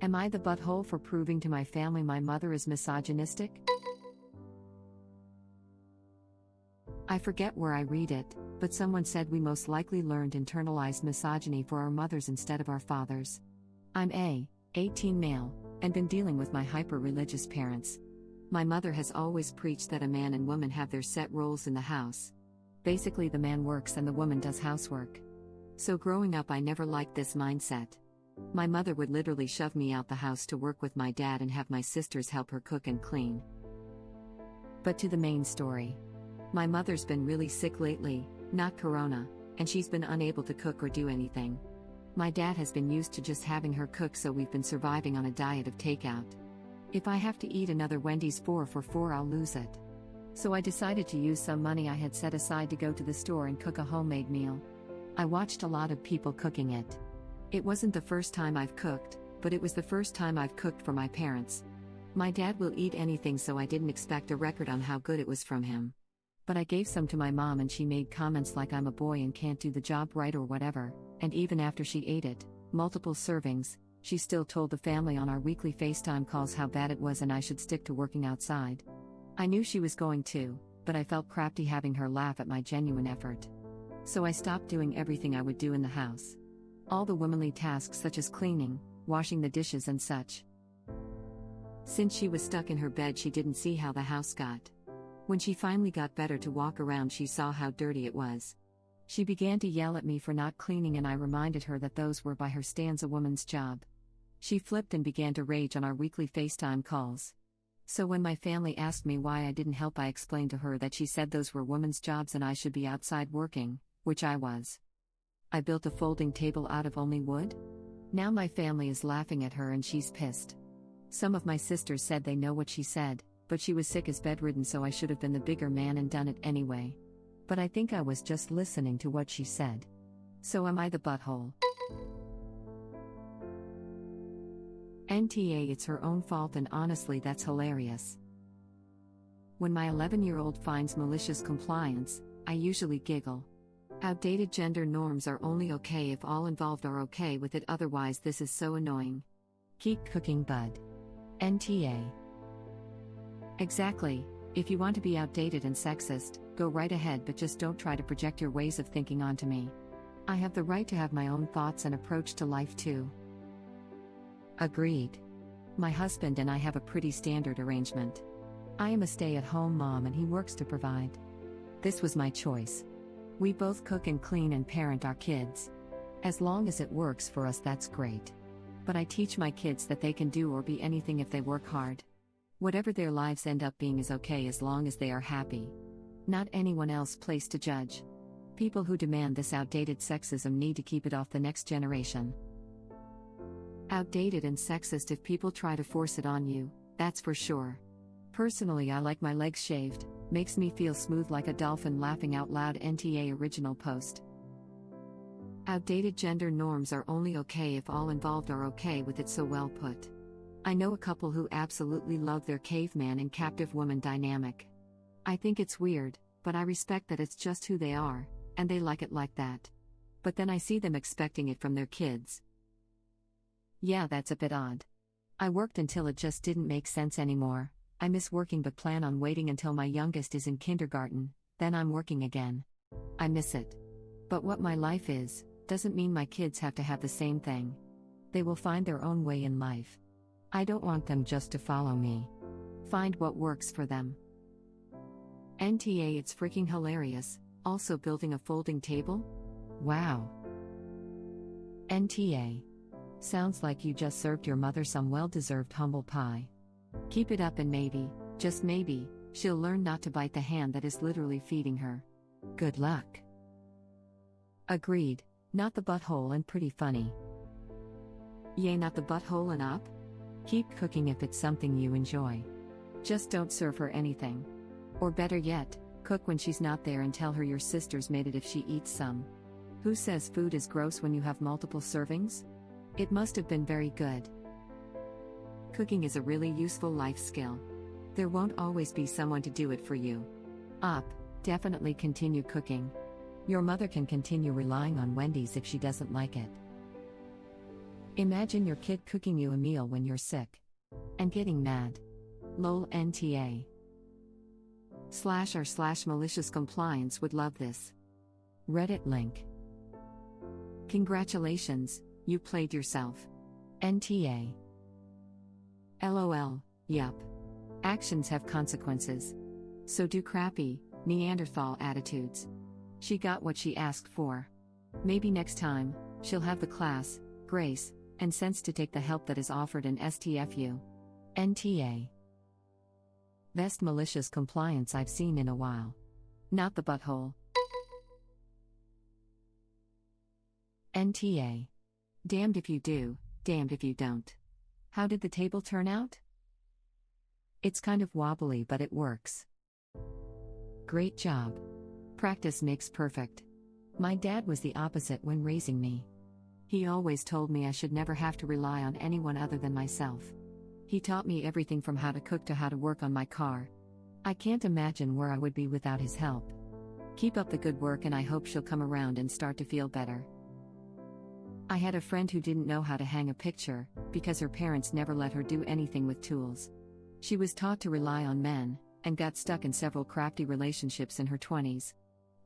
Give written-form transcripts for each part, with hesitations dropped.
Am I the butthole for proving to my family my mother is misogynistic? I forget where I read it, but someone said we most likely learned internalized misogyny for our mothers instead of our fathers. I'm 18 male, and been dealing with my hyper-religious parents. My mother has always preached that a man and woman have their set roles in the house. Basically, the man works and the woman does housework. So growing up, I never liked this mindset. My mother would literally shove me out the house to work with my dad and have my sisters help her cook and clean. But to the main story. My mother's been really sick lately, not corona, and she's been unable to cook or do anything. My dad has been used to just having her cook, so we've been surviving on a diet of takeout. If I have to eat another Wendy's 4 for $4, I'll lose it. So I decided to use some money I had set aside to go to the store and cook a homemade meal. I watched a lot of people cooking it. It wasn't the first time I've cooked, but it was the first time I've cooked for my parents. My dad will eat anything, so I didn't expect a record on how good it was from him. But I gave some to my mom and she made comments like I'm a boy and can't do the job right or whatever, and even after she ate it, multiple servings, she still told the family on our weekly FaceTime calls how bad it was and I should stick to working outside. I knew she was going to, but I felt crappy having her laugh at my genuine effort. So I stopped doing everything I would do in the house. All the womanly tasks such as cleaning, washing the dishes and such. Since she was stuck in her bed, she didn't see how the house got. When she finally got better to walk around, she saw how dirty it was. She began to yell at me for not cleaning, and I reminded her that those were by her stands a woman's job. She flipped and began to rage on our weekly FaceTime calls. So when my family asked me why I didn't help, I explained to her that she said those were women's jobs and I should be outside working, which I was. I built a folding table out of only wood? Now my family is laughing at her and she's pissed. Some of my sisters said they know what she said, but she was sick as bedridden, so I should have been the bigger man and done it anyway. But I think I was just listening to what she said. So am I the butthole? NTA, it's her own fault, and honestly that's hilarious. When my 11-year-old finds malicious compliance, I usually giggle. Outdated gender norms are only okay if all involved are okay with it, otherwise this is so annoying. Keep cooking, bud. NTA. Exactly. If you want to be outdated and sexist, go right ahead, but just don't try to project your ways of thinking onto me. I have the right to have my own thoughts and approach to life too. Agreed. My husband and I have a pretty standard arrangement. I am a stay-at-home mom and he works to provide. This was my choice. We both cook and clean and parent our kids. As long as it works for us, that's great. But I teach my kids that they can do or be anything if they work hard. Whatever their lives end up being is okay as long as they are happy. Not anyone else's place to judge. People who demand this outdated sexism need to keep it off the next generation. Outdated and sexist if people try to force it on you, that's for sure. Personally, I like my legs shaved, makes me feel smooth like a dolphin laughing out loud. NTA original post. Outdated gender norms are only okay if all involved are okay with it, so well put. I know a couple who absolutely love their caveman and captive woman dynamic. I think it's weird, but I respect that it's just who they are, and they like it like that. But then I see them expecting it from their kids. Yeah, that's a bit odd. I worked until it just didn't make sense anymore. I miss working but plan on waiting until my youngest is in kindergarten, then I'm working again. I miss it. But what my life is, doesn't mean my kids have to have the same thing. They will find their own way in life. I don't want them just to follow me. Find what works for them. NTA, it's freaking hilarious. Also building a folding table? Wow. NTA. Sounds like you just served your mother some well-deserved humble pie. Keep it up and maybe, just maybe, she'll learn not to bite the hand that is literally feeding her. Good luck. Agreed, not the butthole and pretty funny. Yay, not the butthole and up? Keep cooking if it's something you enjoy. Just don't serve her anything. Or better yet, cook when she's not there and tell her your sister's made it if she eats some. Who says food is gross when you have multiple servings? It must have been very good. Cooking is a really useful life skill. There won't always be someone to do it for you. Definitely continue cooking. Your mother can continue relying on Wendy's if she doesn't like it. Imagine your kid cooking you a meal when you're sick. And getting mad. Lol NTA. /r/malicious compliance would love this. Reddit link. Congratulations, you played yourself. NTA. LOL, yup. Actions have consequences. So do crappy, Neanderthal attitudes. She got what she asked for. Maybe next time, she'll have the class, grace, and sense to take the help that is offered in STFU. NTA. Best malicious compliance I've seen in a while. Not the butthole. NTA. Damned if you do, damned if you don't. How did the table turn out? It's kind of wobbly, but it works. Great job. Practice makes perfect. My dad was the opposite when raising me. He always told me I should never have to rely on anyone other than myself. He taught me everything from how to cook to how to work on my car. I can't imagine where I would be without his help. Keep up the good work, and I hope she'll come around and start to feel better. I had a friend who didn't know how to hang a picture, because her parents never let her do anything with tools. She was taught to rely on men, and got stuck in several crafty relationships in her 20s.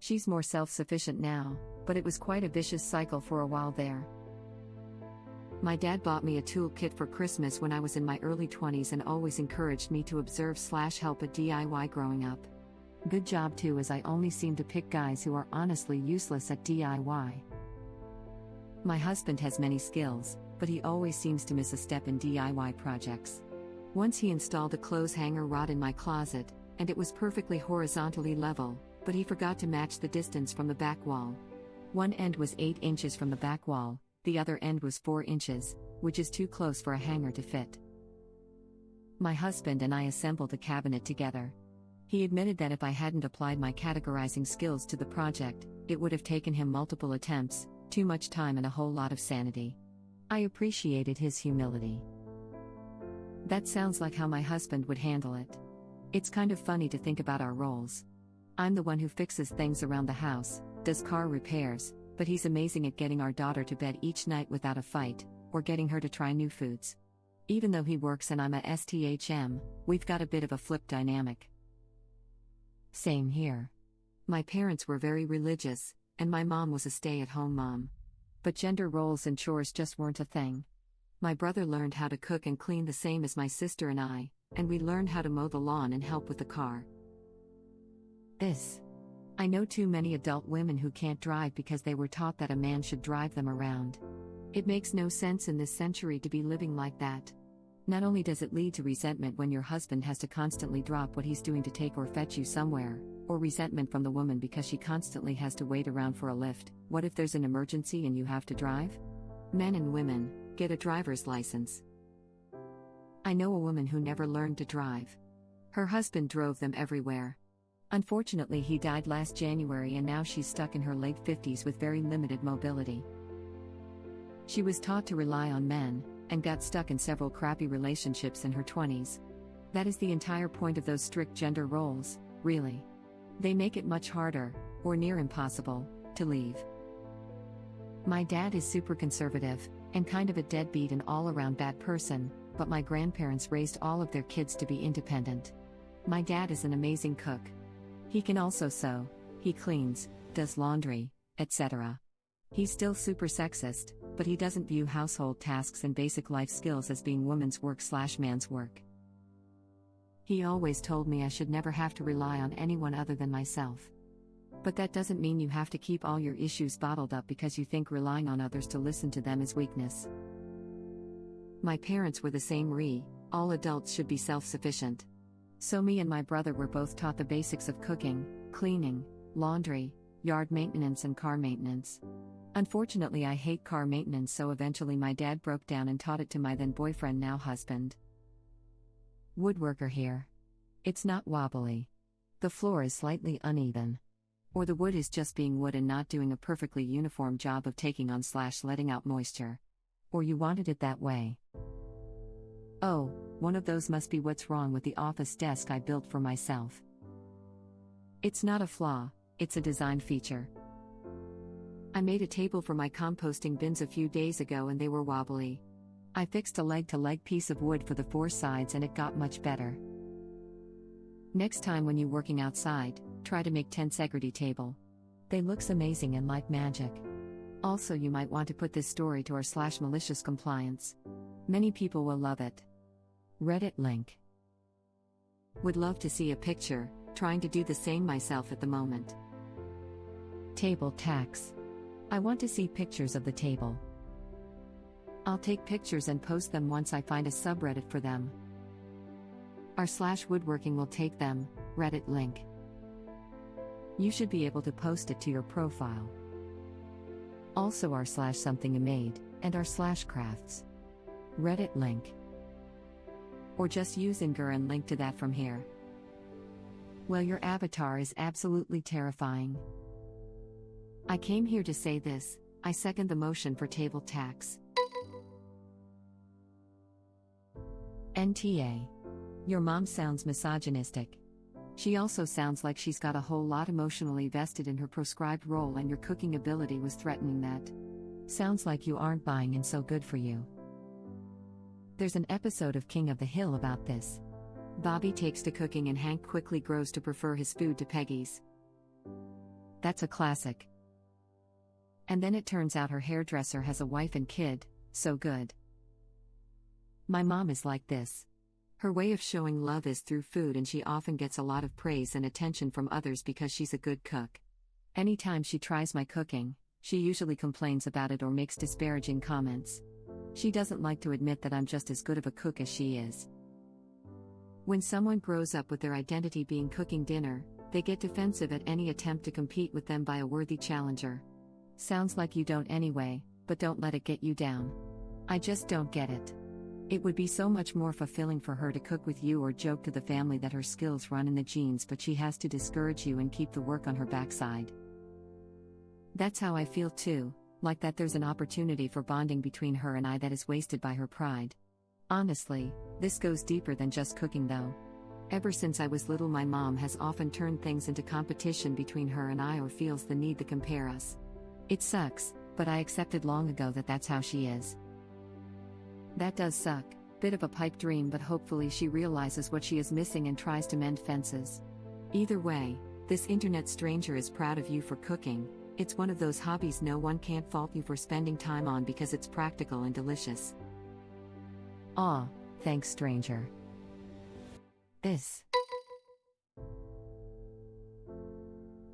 She's more self-sufficient now, but it was quite a vicious cycle for a while there. My dad bought me a toolkit for Christmas when I was in my early 20s and always encouraged me to observe/help at DIY growing up. Good job too, as I only seem to pick guys who are honestly useless at DIY. My husband has many skills, but he always seems to miss a step in DIY projects. Once he installed a clothes hanger rod in my closet, and it was perfectly horizontally level, but he forgot to match the distance from the back wall. One end was 8 inches from the back wall, the other end was 4 inches, which is too close for a hanger to fit. My husband and I assembled the cabinet together. He admitted that if I hadn't applied my categorizing skills to the project, it would have taken him multiple attempts, too much time, and a whole lot of sanity. I appreciated his humility. That sounds like how my husband would handle it. It's kind of funny to think about our roles. I'm the one who fixes things around the house, does car repairs, but he's amazing at getting our daughter to bed each night without a fight, or getting her to try new foods. Even though he works and I'm a STHM, we've got a bit of a flip dynamic. Same here. My parents were very religious, and my mom was a stay-at-home mom. But gender roles and chores just weren't a thing. My brother learned how to cook and clean the same as my sister and I, and we learned how to mow the lawn and help with the car. I know too many adult women who can't drive because they were taught that a man should drive them around. It makes no sense in this century to be living like that. Not only does it lead to resentment when your husband has to constantly drop what he's doing to take or fetch you somewhere, or resentment from the woman because she constantly has to wait around for a lift. What if there's an emergency and you have to drive? Men and women, get a driver's license. I know a woman who never learned to drive. Her husband drove them everywhere. Unfortunately, he died last January, and now she's stuck in her late 50s with very limited mobility. She was taught to rely on men, and got stuck in several crappy relationships in her 20s. That is the entire point of those strict gender roles, really. They make it much harder, or near impossible, to leave. My dad is super conservative, and kind of a deadbeat and all-around bad person, but my grandparents raised all of their kids to be independent. My dad is an amazing cook. He can also sew, he cleans, does laundry, etc. He's still super sexist, but he doesn't view household tasks and basic life skills as being woman's work/man's work. He always told me I should never have to rely on anyone other than myself. But that doesn't mean you have to keep all your issues bottled up because you think relying on others to listen to them is weakness. My parents were the same all adults should be self-sufficient. So me and my brother were both taught the basics of cooking, cleaning, laundry, yard maintenance and car maintenance. Unfortunately, I hate car maintenance, so eventually my dad broke down and taught it to my then boyfriend, now husband. Woodworker here. It's not wobbly. The floor is slightly uneven. Or the wood is just being wood and not doing a perfectly uniform job of taking on/letting out moisture. Or you wanted it that way. Oh, one of those must be what's wrong with the office desk I built for myself. It's not a flaw, it's a design feature. I made a table for my composting bins a few days ago and they were wobbly. I fixed a leg-to-leg piece of wood for the 4 sides and it got much better. Next time when you're working outside, try to make tensegrity table. They looks amazing and like magic. Also, you might want to put this story to r/malicious compliance. Many people will love it. Reddit link. Would love to see a picture, trying to do the same myself at the moment. Table tax. I want to see pictures of the table. I'll take pictures and post them once I find a subreddit for them. r/woodworking will take them, Reddit link. You should be able to post it to your profile. Also r/something you made, and r/crafts. Reddit link. Or just use Inger and link to that from here. Well, your avatar is absolutely terrifying. I came here to say this, I second the motion for table tax. NTA. Your mom sounds misogynistic. She also sounds like she's got a whole lot emotionally vested in her prescribed role and your cooking ability was threatening that. Sounds like you aren't buying in so good for you. There's an episode of King of the Hill about this. Bobby takes to cooking and Hank quickly grows to prefer his food to Peggy's. That's a classic. And then it turns out her hairdresser has a wife and kid, so good. My mom is like this. Her way of showing love is through food and she often gets a lot of praise and attention from others because she's a good cook. Anytime she tries my cooking, she usually complains about it or makes disparaging comments. She doesn't like to admit that I'm just as good of a cook as she is. When someone grows up with their identity being cooking dinner, they get defensive at any attempt to compete with them by a worthy challenger. Sounds like you don't anyway, but don't let it get you down. I just don't get it. It would be so much more fulfilling for her to cook with you or joke to the family that her skills run in the genes, but she has to discourage you and keep the work on her backside. That's how I feel too, like that there's an opportunity for bonding between her and I that is wasted by her pride. Honestly, this goes deeper than just cooking though. Ever since I was little, my mom has often turned things into competition between her and I or feels the need to compare us. It sucks, but I accepted long ago that that's how she is. That does suck, bit of a pipe dream, but hopefully she realizes what she is missing and tries to mend fences. Either way, this internet stranger is proud of you for cooking. It's one of those hobbies no one can't fault you for spending time on because it's practical and delicious. Aw, thanks stranger. This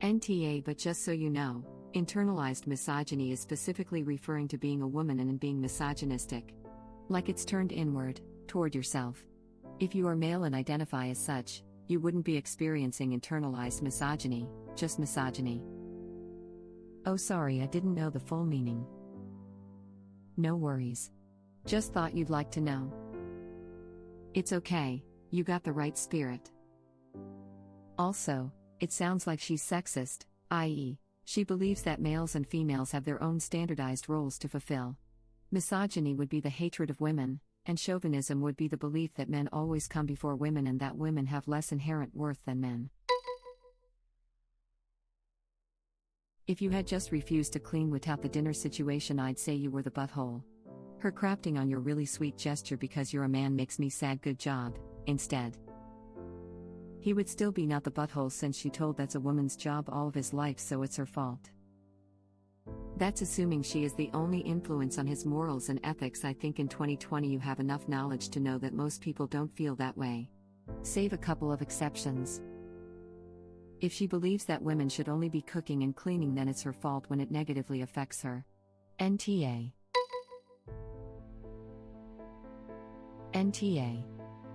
NTA, but just so you know, internalized misogyny is specifically referring to being a woman and being misogynistic. Like it's turned inward, toward yourself. If you are male and identify as such, you wouldn't be experiencing internalized misogyny, just misogyny. Oh sorry, I didn't know the full meaning. No worries. Just thought you'd like to know. It's okay, you got the right spirit. Also, it sounds like she's sexist, i.e., she believes that males and females have their own standardized roles to fulfill. Misogyny would be the hatred of women, and chauvinism would be the belief that men always come before women and that women have less inherent worth than men. If you had just refused to clean without the dinner situation, I'd say you were the butthole. Her crafting on your really sweet gesture because you're a man makes me sad, good job, instead. He would still be not the butthole since she told that's a woman's job all of his life, so it's her fault. That's assuming she is the only influence on his morals and ethics. I think in 2020 you have enough knowledge to know that most people don't feel that way. Save a couple of exceptions. If she believes that women should only be cooking and cleaning, then it's her fault when it negatively affects her. NTA. NTA.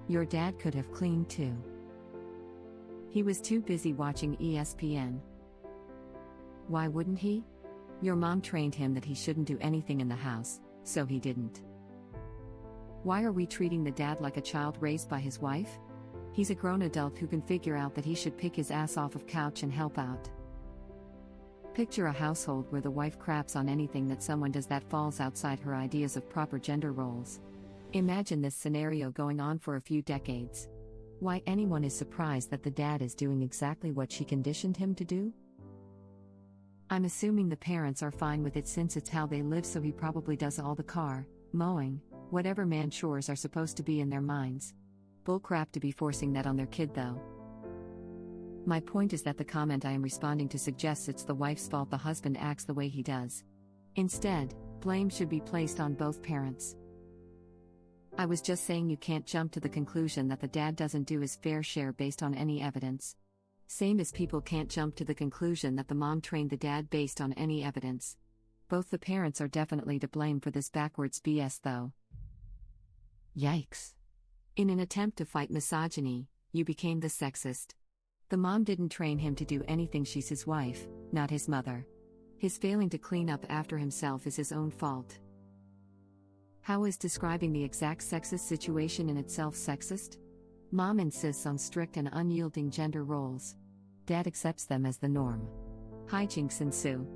Your dad could have cleaned too. He was too busy watching ESPN. Why wouldn't he? Your mom trained him that he shouldn't do anything in the house, so he didn't. Why are we treating the dad like a child raised by his wife? He's a grown adult who can figure out that he should pick his ass off of couch and help out. Picture a household where the wife craps on anything that someone does that falls outside her ideas of proper gender roles. Imagine this scenario going on for a few decades. Why anyone is surprised that the dad is doing exactly what she conditioned him to do? I'm assuming the parents are fine with it since it's how they live, so he probably does all the car, mowing, whatever man chores are supposed to be in their minds. Bullcrap to be forcing that on their kid though. My point is that the comment I am responding to suggests it's the wife's fault the husband acts the way he does. Instead, blame should be placed on both parents. I was just saying you can't jump to the conclusion that the dad doesn't do his fair share based on any evidence. Same as people can't jump to the conclusion that the mom trained the dad based on any evidence. Both the parents are definitely to blame for this backwards BS though. Yikes. In an attempt to fight misogyny, you became the sexist. The mom didn't train him to do anything, she's his wife, not his mother. His failing to clean up after himself is his own fault. How is describing the exact sexist situation in itself sexist? Mom insists on strict and unyielding gender roles. Dad accepts them as the norm. Hijinks ensue.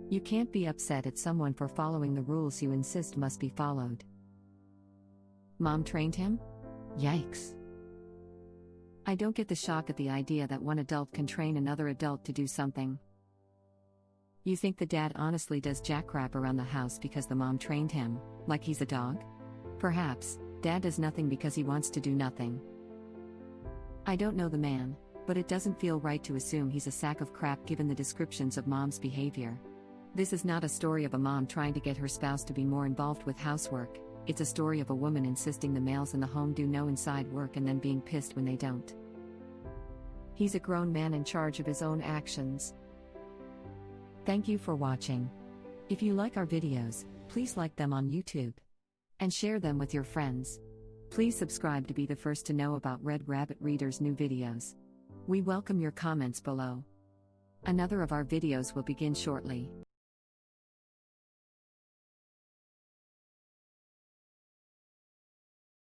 You can't be upset at someone for following the rules you insist must be followed. Mom trained him? Yikes. I don't get the shock at the idea that one adult can train another adult to do something. You think the dad honestly does jackrap around the house because the mom trained him, like he's a dog? Perhaps, dad does nothing because he wants to do nothing. I don't know the man, but it doesn't feel right to assume he's a sack of crap given the descriptions of mom's behavior. This is not a story of a mom trying to get her spouse to be more involved with housework, it's a story of a woman insisting the males in the home do no inside work and then being pissed when they don't. He's a grown man in charge of his own actions. Thank you for watching. If you like our videos, please like them on YouTube. And share them with your friends. Please subscribe to be the first to know about Red Rabbit Reader's new videos. We welcome your comments below. Another of our videos will begin shortly.